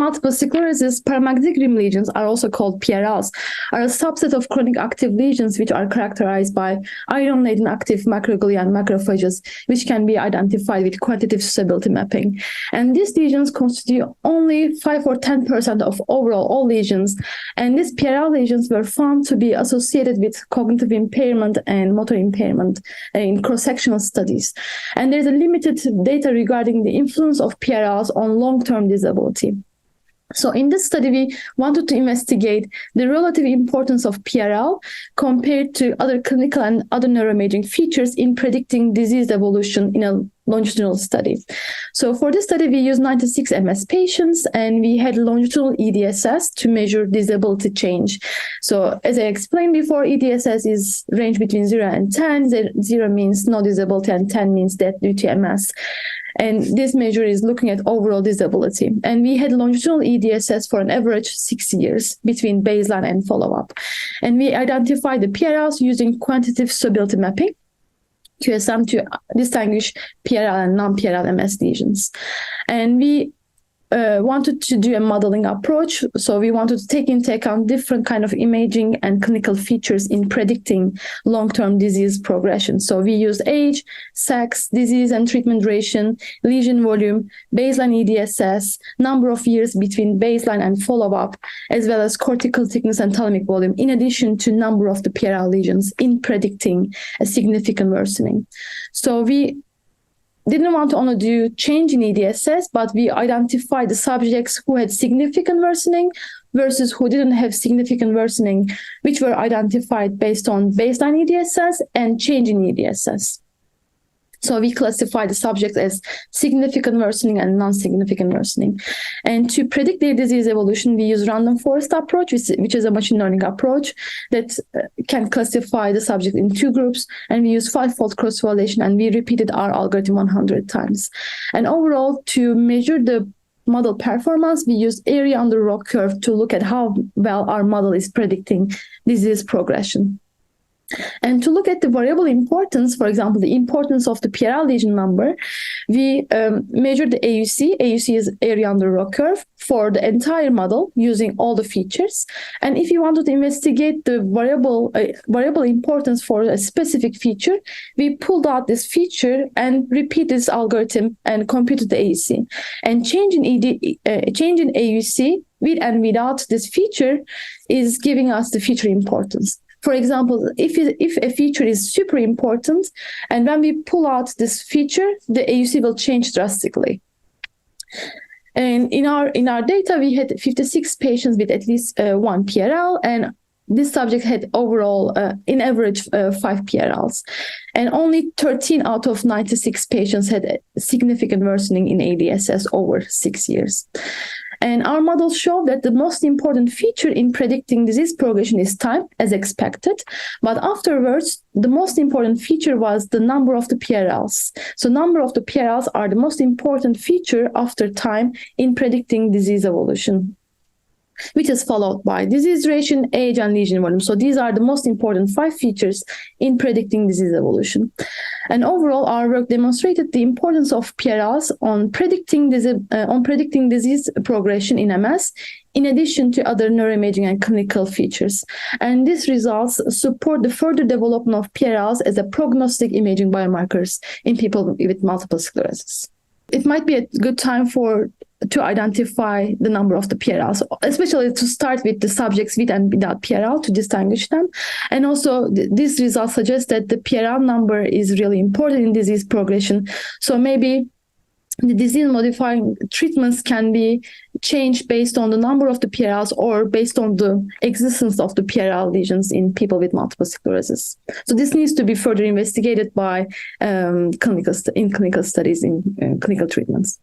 multiple sclerosis, paramagnetic rim lesions are also called PRLs, are a subset of chronic active lesions which are characterized by iron-laden active macrophages and macrophages, which can be identified with quantitative susceptibility mapping. And these lesions constitute only 5 or 10% of overall all lesions. And these PRL lesions were found to be associated with cognitive impairment and motor impairment in cross-sectional studies. And there's a limited data regarding the influence of PRLs on long-term disability. So in this study, we wanted to investigate the relative importance of PRL compared to other clinical and other neuroimaging features in predicting disease evolution in a longitudinal study. So for this study, we used 96 MS patients, and we had longitudinal EDSS to measure disability change. So as I explained before, EDSS is range between 0 and 10. 0 means no disability and 10 means death due to MS. And this measure is looking at overall disability. And we had longitudinal EDSS for an average 6 years between baseline and follow-up. And we identified the PRLs using quantitative susceptibility mapping, QSM, to distinguish PRL and non-PRL MS lesions. And we wanted to do a modeling approach. So we wanted to take into account different kind of imaging and clinical features in predicting long-term disease progression. So we used age, sex, disease and treatment duration, lesion volume, baseline EDSS, number of years between baseline and follow-up, as well as cortical thickness and thalamic volume, in addition to number of the PRL lesions in predicting a significant worsening. So we didn't want to only do change in EDSS, but we identified the subjects who had significant worsening versus who didn't have significant worsening, which were identified based on baseline EDSS and change in EDSS. So we classify the subjects as significant worsening and non-significant worsening. And to predict their disease evolution, we use random forest approach, which is a machine learning approach that can classify the subject in 2 groups. And we use 5-fold cross-validation, and we repeated our algorithm 100 times. And overall, to measure the model performance, we use area under ROC curve to look at how well our model is predicting disease progression. And to look at the variable importance, for example, the importance of the PRL lesion number, we measured the AUC. AUC is area under ROC curve for the entire model using all the features. And if you wanted to investigate the variable importance for a specific feature, we pulled out this feature and repeat this algorithm and computed the AUC. And change in AUC with and without this feature is giving us the feature importance. For example, if a feature is super important, and when we pull out this feature, the AUC will change drastically. And in our data, we had 56 patients with at least 1 PRL, and this subject had overall, in average, 5 PRLs. And only 13 out of 96 patients had significant worsening in EDSS over 6 years. And our models show that the most important feature in predicting disease progression is time, as expected. But afterwards, the most important feature was the number of the PRLs. So number of the PRLs are the most important feature after time in predicting disease evolution, which is followed by disease duration, age, and lesion volume. So these are the most important 5 features in predicting disease evolution. And overall, our work demonstrated the importance of PRLs on predicting disease progression in MS, in addition to other neuroimaging and clinical features. And these results support the further development of PRLs as a prognostic imaging biomarkers in people with multiple sclerosis. It might be a good time to identify the number of the PRLs, especially to start with the subjects with and without PRL to distinguish them. And also, these results suggest that the PRL number is really important in disease progression. So maybe the disease-modifying treatments can be changed based on the number of the PRLs or based on the existence of the PRL lesions in people with multiple sclerosis. So this needs to be further investigated by clinical studies in clinical treatments.